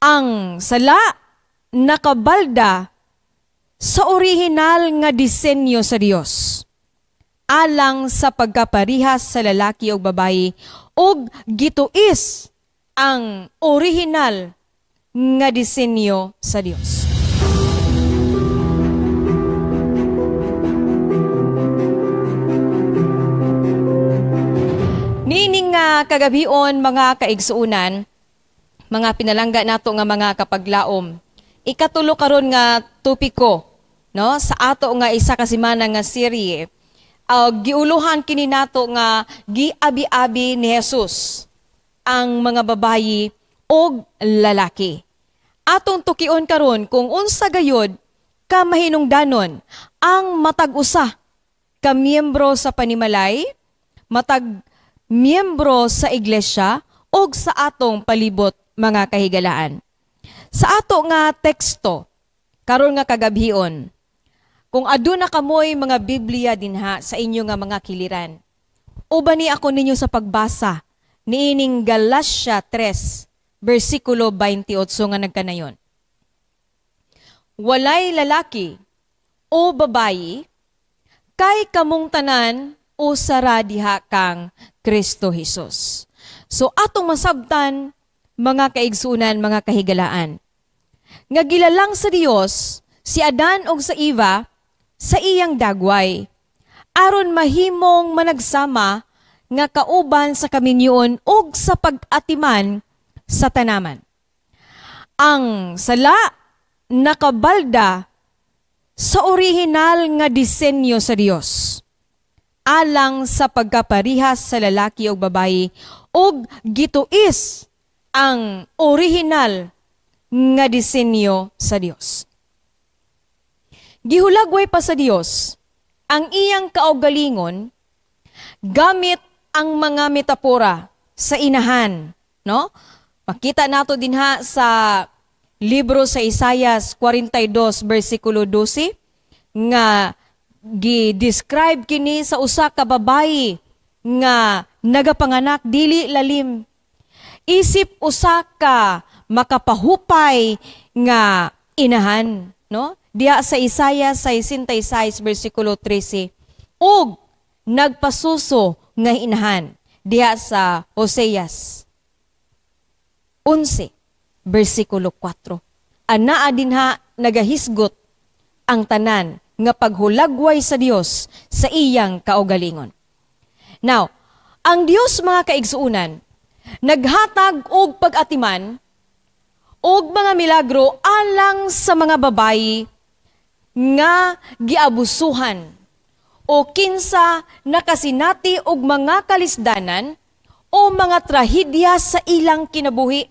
Ang sala nakabalda sa orihinal nga disenyo sa Dios, alang sa pagkaparihas sa lalaki o babayi, ug gituis ang orihinal nga disenyo sa Dios. Nining nga kagabion mga kaigsuunan, mga pinalangga nato nga mga kapaglaom, ikatulo karon nga topiko, no, sa ato nga isa ka semana nga serye. Giuluhan kini nato nga giabi-abi ni Jesus ang mga babayi o lalaki. Atong tukion karon kung unsa gayod ka mahinungdanon ang matag usa ka miyembro sa panimalay, matag miyembro sa iglesia o sa atong palibot mga kahigalaan. Sa ato nga teksto karon nga kagabhion, kung aduna kamoy mga Biblia dinha sa inyo nga mga kiliran, ubani ako ninyo sa pagbasa niining Galatia 3 versikulo 28 nga nagkanayon. Walay lalaki o babayi kay kamong tanan o sara diha kang Kristo Jesus. So atong masabtan mga kaigsunan, mga kahigalaan, nga gilalang sa Dios si Adan og sa Eva sa iyang dagway, aron mahimong managsama nga kauban sa kaminyoon ug sa pag-atiman sa tanaman. Ang sala nakabalda sa orihinal nga disenyo sa Dios, alang sa pagkaparihas sa lalaki o babayi, ug gituis ang orihinal nga disenyo sa Dios. Gihulagway pa sa Dios ang iyang kaugalingon gamit ang mga metapora sa inahan, no? Makita nato dinha sa libro sa Isaias 42 versikulo 12 nga gi-describe kini sa usa ka babayi nga nagapanganak dili lalim. Isip usa ka makapahupay nga inahan, no? Diya sa Isaiah 66 versikulo 13, ug nagpasuso nga inahan diya sa Hoseas 11 versikulo 4. Anaa dinha nagahisgot ang tanan nga paghulagway sa Dios sa iyang kaugalingon. Now, ang Dios mga kaigsuunan naghatag og pag-atiman og mga milagro alang sa mga babayi nga giabusuhan o kinsa nakasinati og mga kalisdanan o mga trahedya sa ilang kinabuhi.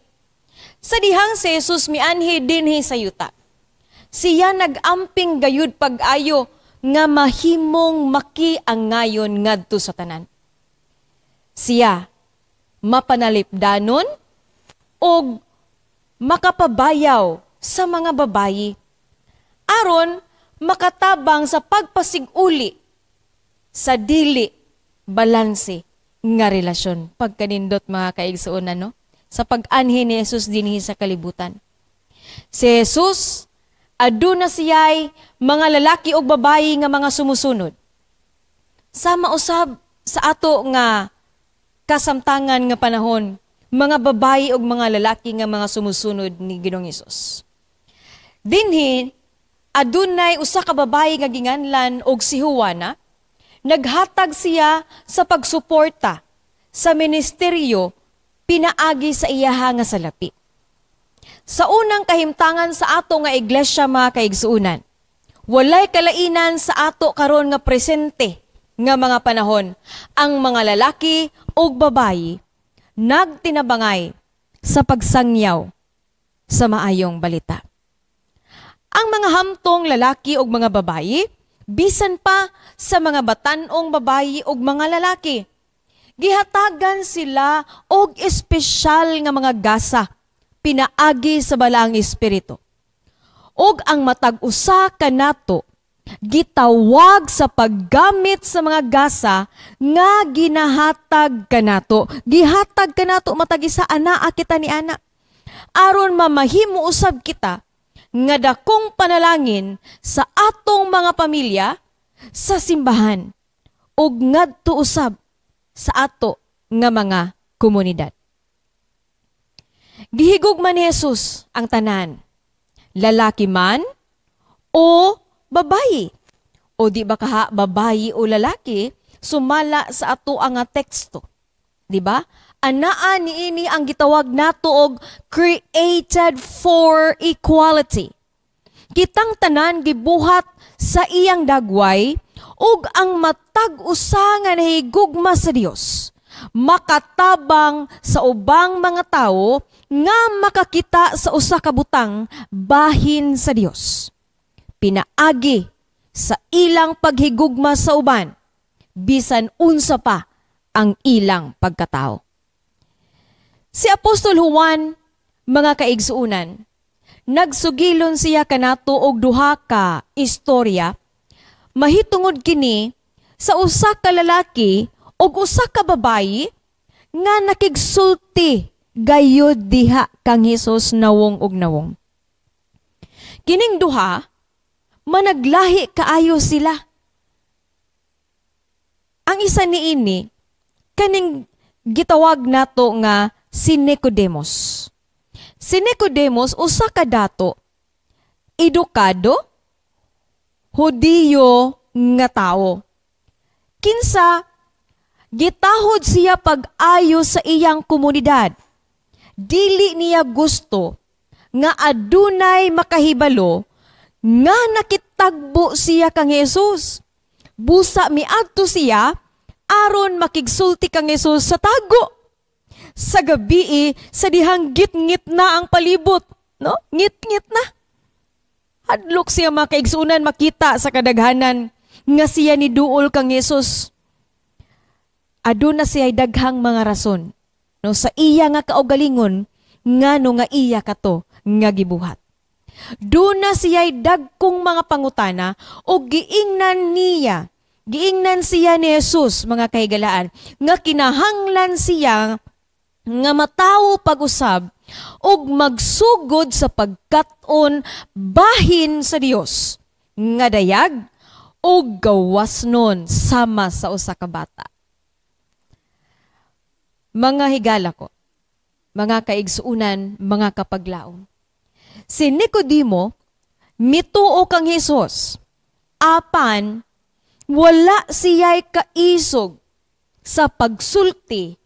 Sa dihang si Jesus mianhi dinhi sa yuta, siya nagamping gayud pag-ayo nga mahimong makiangayon ngadto sa tanan. Siya mapanalipdanon og makapabayaw sa mga babayi aron makatabang sa pagpasiguli sa dili balanse nga relasyon. Pagkanindot mga kaigsuonan, no? Sa pag-anhi ni Jesus dinhi sa kalibutan. Si Jesus, aduna siya'y mga lalaki o babayi nga mga sumusunod. Sama usab sa ato nga kasamtangan nga panahon, mga babayi o mga lalaki nga mga sumusunod ni Ginoong Hesus. Dinhi, adunay usa ka babayi nga ginganlan og si Juana, naghatag siya sa pagsuporta sa ministeryo pinaagi sa iyaha nga salapi. Sa unang kahimtangan sa ato nga iglesia mga kaigsuunan, walay kalainan sa ato karon nga presente nga mga panahon, ang mga lalaki o babayi nagtinabangay sa pagsangyaw sa maayong balita. Ang mga hamtong lalaki o mga babayi, bisan pa sa mga batanong babayi o mga lalaki, gihatagan sila og espesyal nga mga gasa pinaagi sa balaang espiritu. Og ang matag-usa kanato gitawag sa paggamit sa mga gasa nga ginahatag kanato. Gihatag kanato matag isa anaa kita ni ana. Aron mamahimo usab kita nga dakong panalangin sa atong mga pamilya sa simbahan ug ngadto usab sa ato nga mga komunidad. Gihigugma ni Jesus ang tanan, lalaki man o babayi. O di ba kaha babayi o lalaki sumala sa ato ang teksto. Di ba? Anaa niini ang gitawag nato og created for equality. Kitang tanan gibuhat sa iyang dagway ug ang matag usa nga nahigugma sa Dios makatabang sa ubang mga tawo nga makakita sa usa ka butang bahin sa Dios. Pinaagi sa ilang paghigugma sa uban, bisan unsa pa ang ilang pagkatao. Si Apostol Juan, mga kaigsuunan, nagsugilon siya kanato og duha ka istorya, mahitungod kini sa usa ka lalaki og usa ka babayi nga nakigsulti gayud diha kang Hesus nawong og nawong. Kining duha, managlahi kaayo sila. Ang isa niini, kaning gitawag nato nga si Nicodemos. Si Nicodemos, usa ka dato, edukado, Hudiyo nga tao. Kinsa, gitahod siya pag-ayo sa iyang komunidad. Dili niya gusto nga adunay makahibalo nga nakitagbo siya kang Jesus. Busa miadto siya aron makigsulti kang Jesus sa tago. Sa gabi sa dihang ngit-ngit na ang palibot, no? Ngit-ngit na. Hadlok siya makaigsunan makita sa kadaghanan nga siya ni duol kang Jesus. Aduna siya daghang mga rason, no, sa iya nga kaugalingon ngano nga iya kato nga gibuhat. Duna siya'y dagkong mga pangutana o giingnan siya ni Jesus, mga kahigalaan, nga kinahanglan siya nga matawo pag-usab o magsugod sa pagkaton bahin sa Dios, nga dayag o gawas nun sama sa usa ka bata. Mga higala ko, mga kaigsuunan, mga kapaglaom, si Nicodemo, mituo kang Jesus, apan wala siya'y kaisog sa pagsulti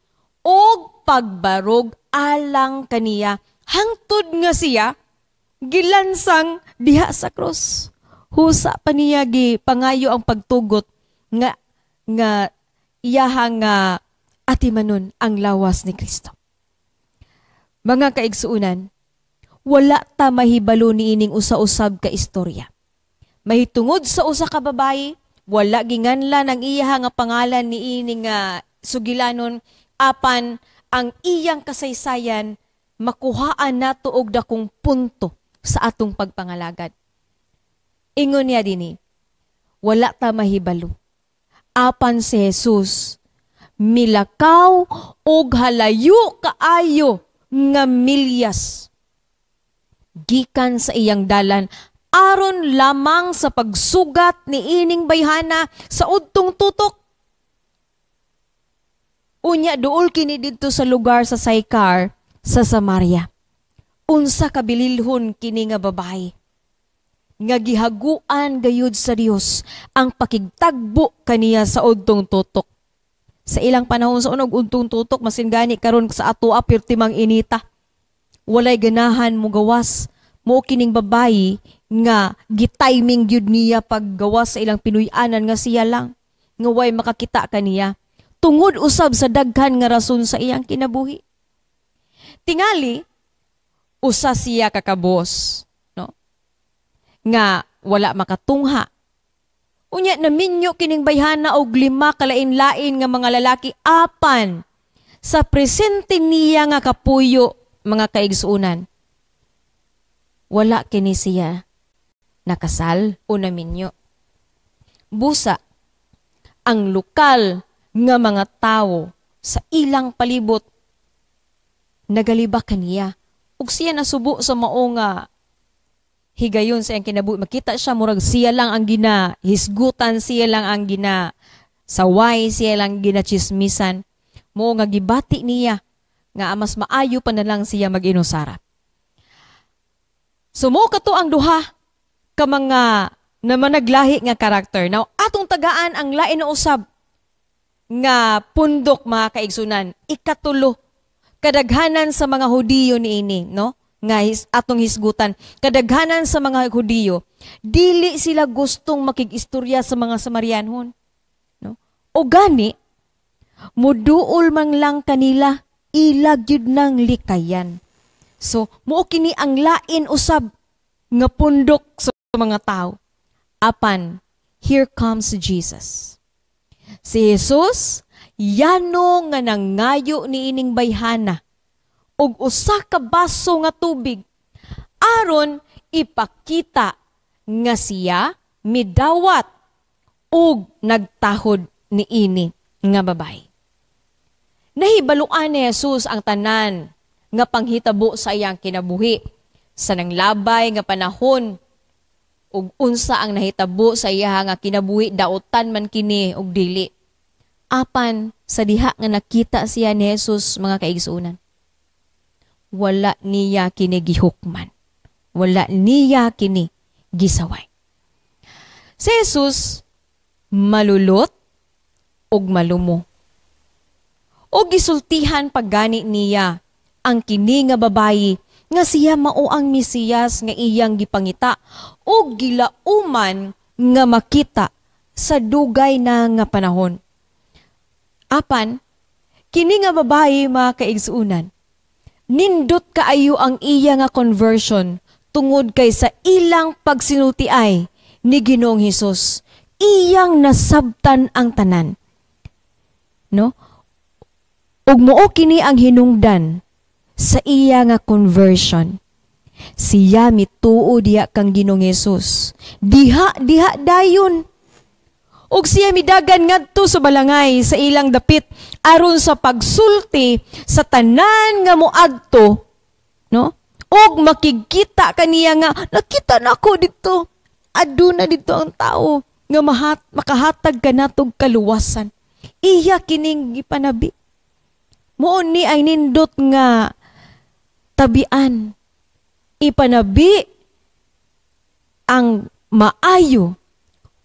o pagbarog alang kaniya, hangtod nga siya, gilansang diha sa cross. Husa pa niya pangayo ang pagtugot nga iyahang atimanon ang lawas ni Kristo. Mga kaigsuunan, wala ta mahibalo niining usa-usab ka istorya. Mahitungod sa usa ka babayi, wala ginganlan ang iya nga pangalan niining sugilanon, apan ang iyang kasaysayan makuhaan nato og dakong punto sa atong pagpangalagad. Ingon niya dinhi, wala ta mahibalo. Apan si Jesus milakaw og halayo kaayo nga milyas gikan sa iyang dalan aron lamang sa pagsugat ni ining bayhana sa udtong tutok. Unya duol kini didto sa lugar sa Sychar sa Samaria. Unsa kabililhon kini nga babae nga gihaguan gayud sa Dios ang pakigtagbo kaniya sa udtong tutok. Sa ilang panahon sa unog udtong tutok masin gani karon sa ato apir timang inita. Walay ganahan mo gawas mo kining babayi nga gitiming gyud niya paggawas sa ilang pinuy-anan nga siya lang nga way makakita kaniya tungod usab sa daghan nga rason sa iyang kinabuhi. Tingali usa siya kakabos, no? Nga wala makatungha. Unya naminyo kining bayhana og 5 kalain-lain nga mga lalaki apan sa presente niya nga kapuyo, mga kaigsuunan. Wala kini siya nakasal o naminyo. Busa ang lokal nga mga tawo sa ilang palibot nagalibak kaniya ug siya nasubo sa mao nga higayon sa iyang kinabuhi. Makita siya murag siya lang ang hisgutan, siya lang ang saway, siya lang ginachismisan. Mo nga gibati niya nga mas maayo pa na lang siya mag-inusara. So mo kato ang duha ka mga na managlahi nga karakter. Now, atong tagaan ang lain na usab nga pundok mga kaigsunan. Ikatulo, kadaghanan sa mga Hudiyo niini, no? Nga atong hisgutan. Kadaghanan sa mga Hudiyo, dili sila gustong makig-istorya sa mga Samarianhon. No? O gani, muduol man lang kanila, ilag yun ng likayan. So, muo kini ang lain usab nga pundok sa mga tao. Apan, here comes Jesus. Si Jesus, yano nga nangayo ni ining bayhana, og usa ka baso nga tubig, aron ipakita nga siya midawat og nagtahod ni ini nga babay. Nahibaluan ni Jesus ang tanan nga panghitabo sa iyang kinabuhi, sa nanglabay nga panahon, ug unsa ang nahitabo sa iya nga kinabuhi, daotan man kini og dili. Apan sa diha nga nakita siya ni Jesus, mga kaigsunan, wala niya kini gihukman, wala niya kini gisaway. Si Jesus malulot og malumo, og gisultihan paggani niya ang kini nga babayi nga siya mao ang Mesiyas nga iyang gipangita o gilauman nga makita sa dugay na nga panahon. Apan, kini nga babae mga kaigsuunan, nindot kaayo ang iya nga conversion tungod kay sa ilang pagsinultiay ni Ginoong Hesus. Iyang nasabtan ang tanan. No? Ug mao kini ang hinungdan sa iya nga conversion. Siya mituo diha kang Ginoong Hesus. Diha dayon. Ug siya midagan ngadto sa balangay sa ilang dapit aron sa pagsulti sa tanan nga moadto, no? Ug makikita kaniya nga nakita nako dito. Aduna dito ang tao nga makahatag kanatog kaluwasan. Iya kining gipanabi. Moon ni ay nindot nga tabian, ipanabi ang maayo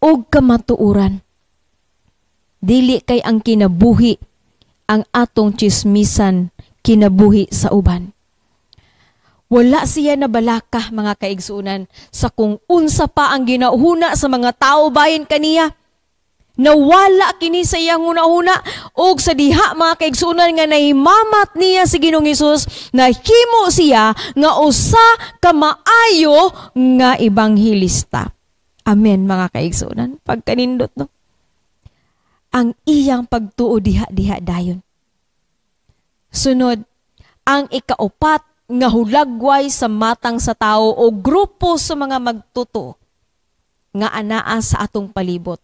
o kamatuuran. Dili kay ang kinabuhi ang atong chismisan kinabuhi sa uban. Wala siya nabalaka, mga kaigsuunan, sa kung unsa pa ang ginahuna sa mga tao bayin kaniya. Nawala kini sa iyang una-una og sa diha mga kaigsuunan nga nahimamat niya si Ginoong Hesus, nahimo siya nga usa ka maayo nga ebanghelista. Amen, mga kaigsuunan. Pagkanindot, no? Ang iyang pagtuo diha dayon. Sunod, ang ikaupat nga hulagway sa matang sa tao o grupo sa mga magtuto nga anaa sa atong palibot.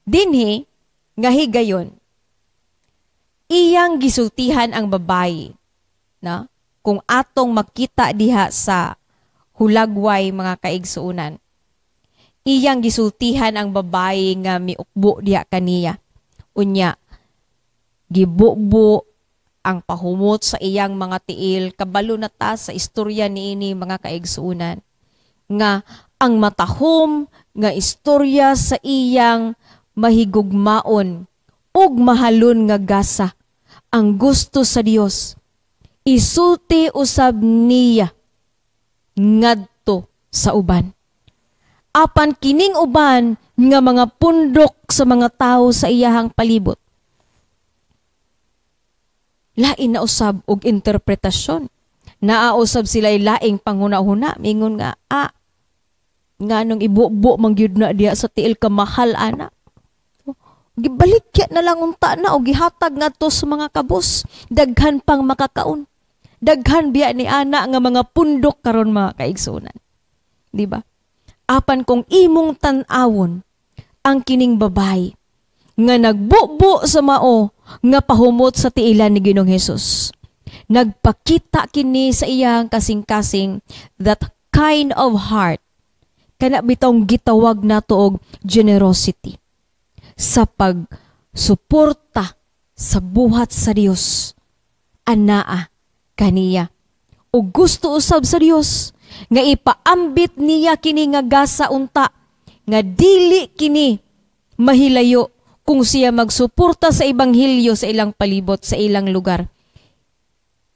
Dinhi, nga higayon, iyang gisultihan ang babayi, na kung atong makita diha sa hulagway mga kaigsuunan. Iyang gisultihan ang babayi nga miukbo diha kaniya. Unya, gibubo ang pahumot sa iyang mga tiil, kabalo na ta sa istorya niini mga kaigsuunan. Nga ang matahom nga istorya sa iyang mahigugmaon ug mahalon nga gasa ang gusto sa Dios isulti usab niya ngadto sa uban. Apan kining uban nga mga pundok sa mga tao sa iyahang palibot, lain na usab og interpretasyon. Naausab sila'y laing panghuna-huna, mingon nga nga nung ibubo mangyud na diya sa tiil ka mahal ana. Gibalikya na lang unta na o gihatag nga to sa mga kabos. Daghan pang makakaon. Daghan biya ni ana nga mga pundok karon mga kaigsunan. Di ba? Apan kung imong tan-awon ang kining babay nga nagbubo sa mao nga pahumot sa tiilan ni Ginoong Hesus. Nagpakita kini sa iyang kasing-kasing that kind of heart kana bitong gitawag nato og generosity sa pagsuporta sa buhat sa Dios anaa kaniya. Ug gusto usab sa Dios nga ipaambit niya kini nga gasa unta nga dili kini mahilayo kung siya magsuporta sa ebanghelyo sa ilang palibot, sa ilang lugar.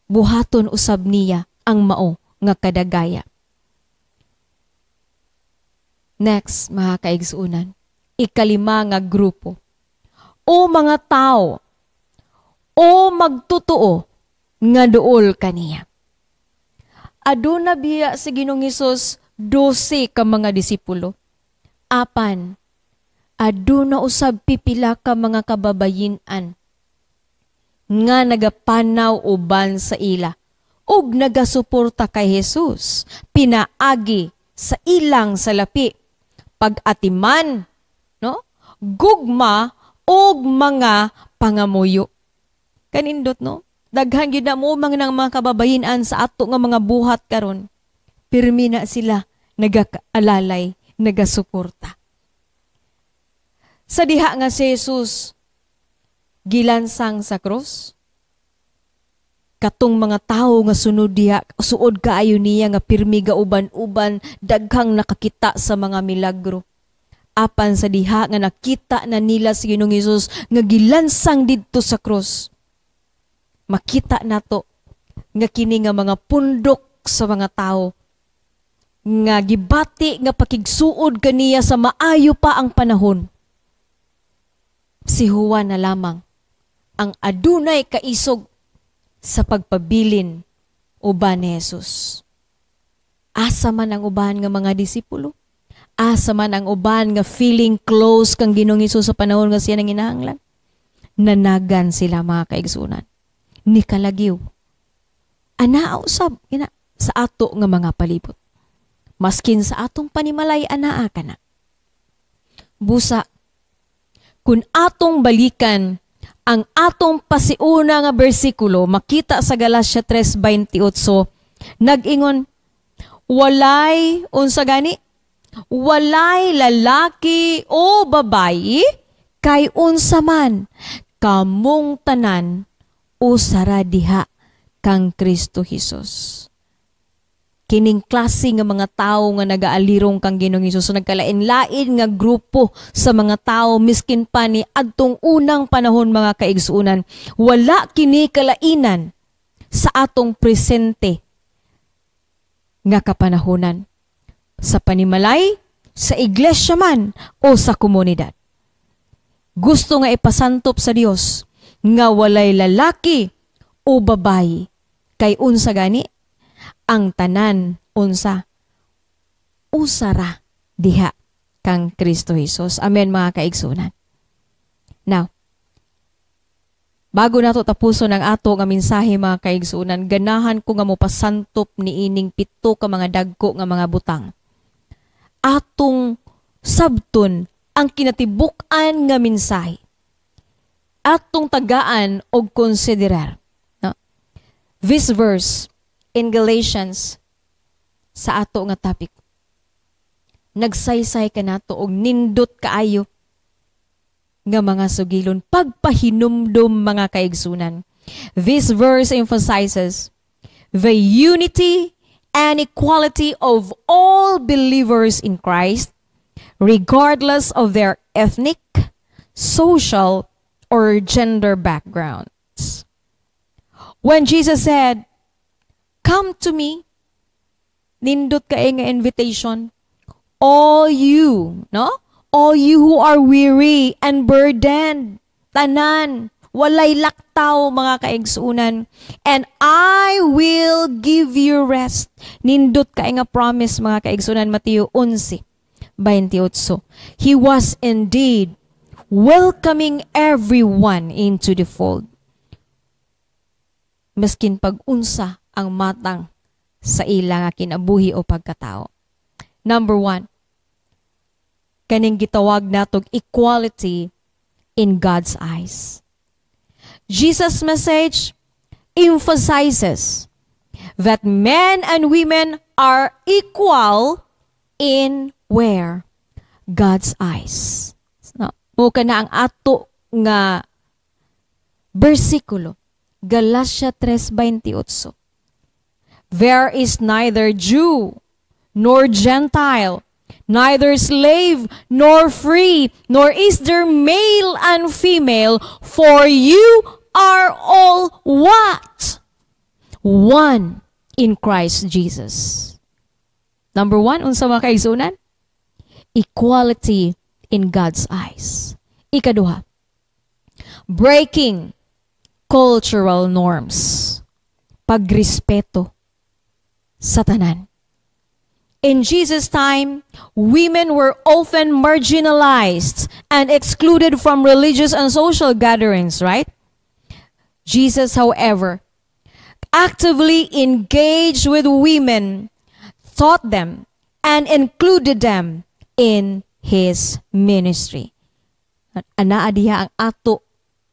Buhaton usab niya ang mao nga kadagaya. Next, mga kaigsuunan, ikalima nga grupo. O mga tao, o magtutuo nga duol kaniya. Aduna biya si Ginoong Hesus 12 ka mga disipulo. Apan, aduna usab pipila ka mga kababayin-an nga nagapanaw uban sa ila ug nagasuporta kay Hesus pinaagi sa ilang salapi pag-atiman, no? Gugma ug mga pangamuyo. Kanindot, no? Daghan gyud na mo mga kababayin-an sa ato nga mga buhat karon. Pirmi na sila nagaalalay, nagasuporta. Sa diha nga si Jesus gilansang sa krus, katong mga tao nga sunod diha, suod kaayo niya nga pirmi ga uban-uban, daghang nakakita sa mga milagro. Apan sa diha nga nakita na nila si Ginoong Hesus nga gilansang didto sa krus, makita nato nga kini nga mga pundok sa mga tao nga gibati nga pakigsuod kaniya sa maayo pa ang panahon. Si Juan na lamang ang adunay kaisog sa pagpabilin uban ni Jesus. Asa man ang uban nga mga disipulo? Asa man ang uban nga feeling close kang Ginoong Hesus sa panahon nga siya nanginahanglan? Nanagan sila, mga kaigsunan. Ni kalagiw. Anaa usab ina sa ato nga mga palibot. Maskin sa atong panimalay anaa kana. Busa, kung atong balikan ang atong pasiuna nga bersikulo, makita sa Galatia 3:28, nag-ingon, walay, unsa gani? Walay lalaki o babayi, kay unsa man, kamong tanan, usara diha kang Kristo Jesus. Kining klase nga mga tao nga nagaalirong kang Ginoong Hesus, so nagkalain-lain nga grupo sa mga tao, miskin pa ni adtong unang panahon, mga kaigsuunan, wala kini kalainan sa atong presente nga kapanahonan, sa panimalay, sa iglesia man o sa komunidad. Gusto nga ipasantop sa Dios nga walay lalaki o babayi, kay unsa gani? Ang tanan unsa usara diha kang Kristo Jesus. Amen, mga kaigsunan. Now, bago nato tapuson ang ato nga mensahe, mga kaigsunan, ganahan ko nga mopasantop ni ining 7 ka mga dagko nga mga butang. Atong sabton ang kinatibuk-an nga mensahe. Atong tagaan og konsiderar. No? This verse in Galatians sa ato nga topic, nagsaysay ka nato og nindot kaayo nga mga sugilon, pagpahinumdom, mga kaigsunan. This verse emphasizes the unity and equality of all believers in Christ, regardless of their ethnic, social, or gender backgrounds. When Jesus said, "Come to me," nindot kae nga invitation, all you, no? All you who are weary and burdened, tanan, walay laktaw, mga kaigsuunan, and I will give you rest. Nindot kae nga promise, mga kaigsuunan, Mateo 11:28. He was indeed welcoming everyone into the fold. Maskin pag-unsa ang matang sa ila nga kinabuhi o pagkatao. Number 1, kaning gitawag natog equality in God's eyes. Jesus' message emphasizes that men and women are equal in where? God's eyes. No, muka na ang ato nga versikulo. Galatia 3:28. There is neither Jew nor Gentile, neither slave nor free, nor is there male and female, for you are all what? One in Christ Jesus. Number 1, unsa mga kaigsunan? Equality in God's eyes. Ikaduha, breaking cultural norms. Pagrespeto sa tanan. In Jesus' time, women were often marginalized and excluded from religious and social gatherings, right? Jesus, however, actively engaged with women, taught them, and included them in His ministry. Anaa diha ang ato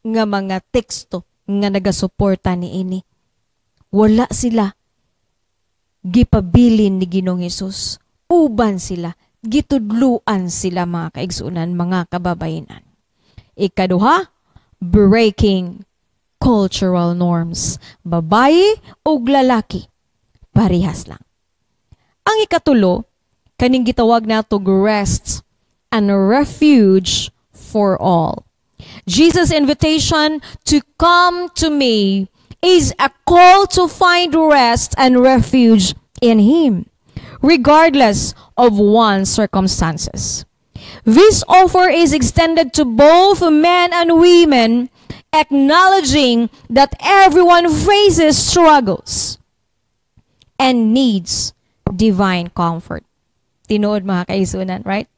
nga mga teksto nga nagasuporta ni ini. Wala sila gipabilin ni Ginoong Hesus. Uban sila, gitudluan sila mga kaigsunan, mga kababayenan. Ikaduha, breaking cultural norms. Babae o lalaki, parehas lang. Ang ikatulo, kaning gitawag nato rest and refuge for all. Jesus' invitation to come to me is a call to find rest and refuge in Him, regardless of one's circumstances. This offer is extended to both men and women, acknowledging that everyone faces struggles and needs divine comfort. Tinuod mga kaisunan, right?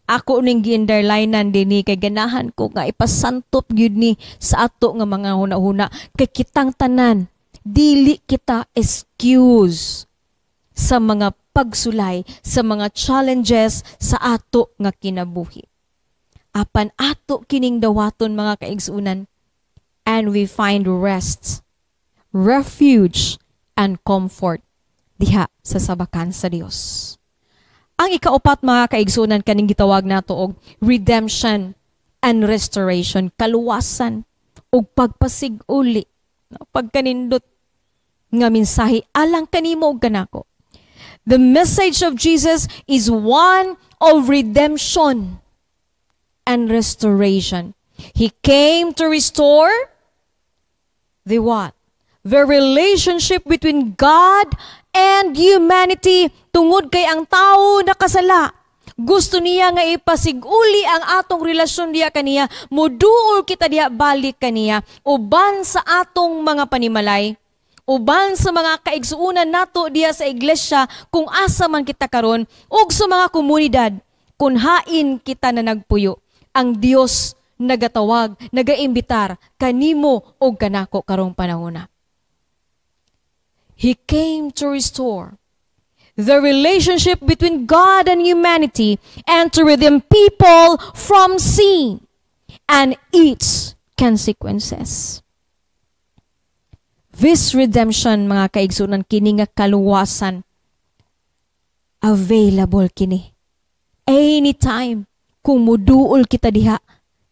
Ako ning gi-underlinean dinhi kay ganahan ko nga ipasantop gyud ni sa ato nga mga huna-huna kay kitang tanan dili kita excuse sa mga pagsulay, sa mga challenges sa ato nga kinabuhi. Apan ato kining dawaton mga kaigsunan, and we find rest, refuge, and comfort diha sa sabakan sa Dios. Ang ikaupat mga kaigsunan kaning gitawag nato og redemption and restoration, kaluwasan ug pagpasig-uli. Pagkanindot nga mensahe alang kanimo ug kanako. The message of Jesus is one of redemption and restoration. He came to restore the what? The relationship between God and humanity, tungod kay ang tao nakasala. Gusto niya nga ipasig-uli ang atong relasyon diya kaniya, muduol kita diya balik kaniya, uban sa atong mga panimalay, uban sa mga kaigsuunan nato diya sa iglesia, kung asa man kita karon, ug sa mga komunidad, kung hain kita na nagpuyo. Ang Dios nagatawag, nagaimbitar kanimo ug kanako karong panahon. He came to restore the relationship between God and humanity and to redeem people from sin and its consequences. This redemption, mga kaigsunan, kini nga kaluwasan, available kini. Anytime, kung muduol kita diha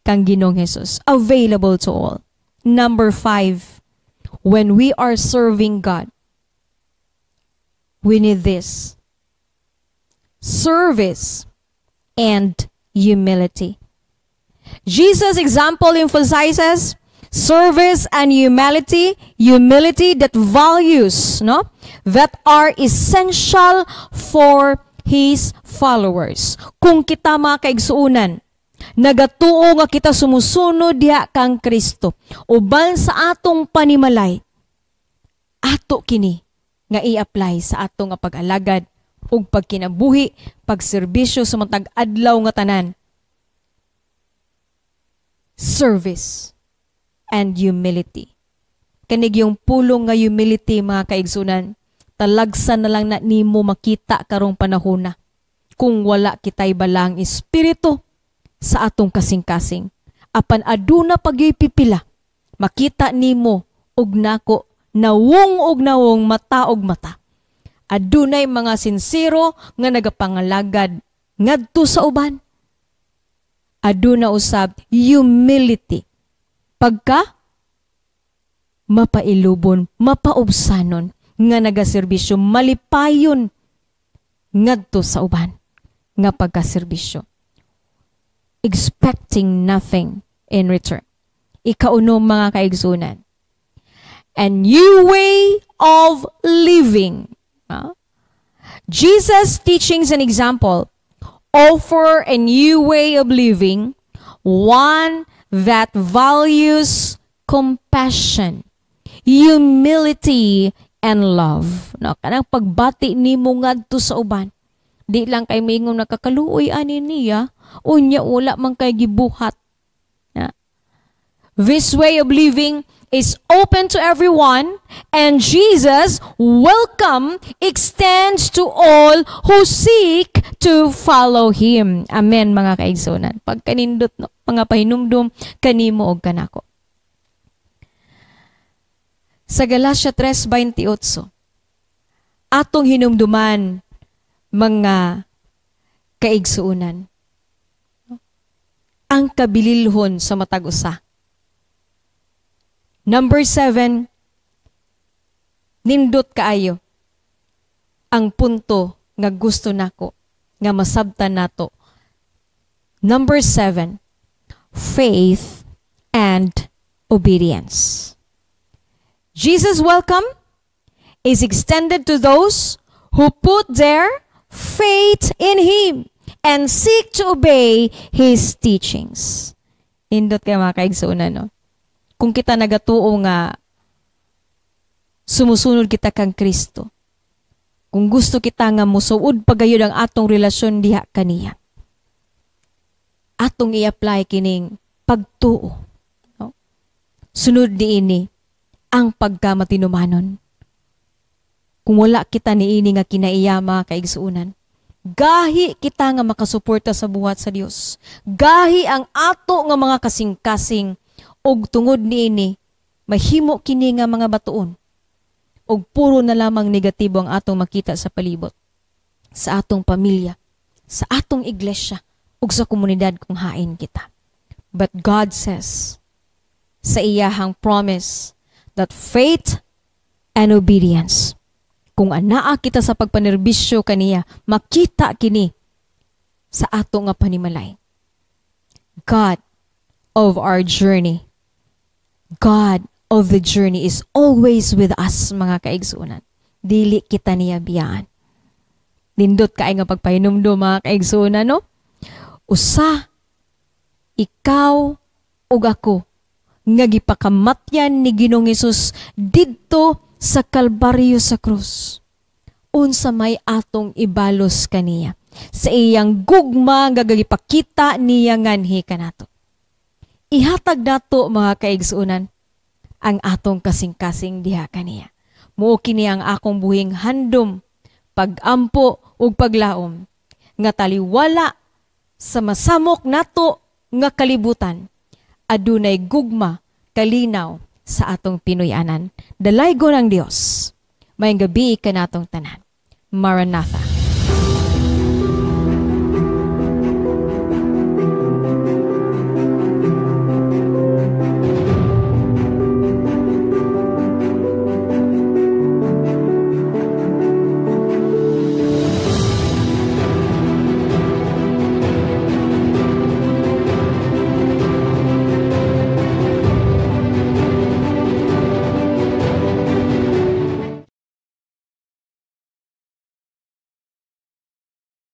kang Ginoong Hesus. Available to all. Number 5, when we are serving God, we need this: service and humility. Jesus' example emphasizes service and humility that values, no, that are essential for His followers. Kung kita mga kaigsuunan, nagatuo nga kita sumusunod diha kang Kristo, uban sa atong panimalay, ato kini nga i-apply sa ato nga pag-alagad ug pagkinabuhi, pagserbisyo sa matag adlaw nga tanan. Service and humility. Kanig yung pulong nga humility, mga kaigsunan, talagsan na lang na nimo makita karong panahon na kung wala kitay balang espiritu sa atong kasing-kasing. Apan aduna pagyoy pipila, makita nimo ug nako nawong og nawong, mata og mata. Adunay mga sincero nga nagapangalagad ngadto sa uban. Aduna usab humility. Pagka mapailubon, mapaubsanon nga nagaserbisyo, malipayon ngadto sa uban nga pagkaserbisyo. Expecting nothing in return. Ikaunom mga kaigsunan. A new way of living. Jesus' teachings and example offer a new way of living, one that values compassion, humility, and love. No, kanang pagbati nimo ngadto sa uban. Di lang kay mingon nakakaluoy ani niya, unya wala man kay gibuhat. This way of living is open to everyone, and Jesus' welcome extends to all who seek to follow Him. Amen, mga kaigsunan. Pagkanindot, no, mga pahinumdum, kanimo og kanako. Sa Galacia 3:28, atong hinumduman, mga kaigsuunan, ang kabililhon sa matag usa. Number 7, nindot kaayo ang punto nga gusto nako nga masabtan nato. Number 7, faith and obedience. Jesus' welcome is extended to those who put their faith in Him and seek to obey His teachings. Nindot kayo mga kaigsuunan, no? Kung kita nagatuo nga sumusunod kita kang Kristo. Kung gusto kita nga musuod pagayod ang atong relasyon diha kaniya. Atong i-apply kining pagtuo. No? Sunod diini ang pagkamatinumanon. Kung wala kita niini nga kinaiyama kaigsuunan, gahi kita nga makasuporta sa buhat sa Dios. Gahi ang ato nga mga kasing-kasing og tungod niini, mahimo kini nga mga batuon. Og puro na lamang negatibo ang atong makita sa palibot, sa atong pamilya, sa atong iglesia, ug sa komunidad kung hain kita. But God says, sa iyahang promise, that faith and obedience, kung anaa kita sa pagpanerbisyo kaniya, makita kini sa ato nga panimalay. God of our journey, God of the journey is always with us, mga kaigsuunan. Dili kita niya biyaan. Nindot kaay nga pagpahinumdo, mga kaigsuunan, no? Usa, ikaw ug ako, nga gipakamatyan ni Ginoong Hesus didto sa Kalbaryo sa krus. Unsa may atong ibalos kaniya. Sa iyang gugma nga gagipakita niya nganhi kanato. Ihatag nato, mga kaigsuunan, ang atong kasing-kasing diha kaniya. Mao kini ang akong buhing handom, pagampo ug paglaom, nga taliwala sa masamok nato nga kalibutan. Adunay gugma, kalinaw sa atong Pinoyanan. Dalaygon ang Dios. Mayong gabi kanatong tanan. Maranatha.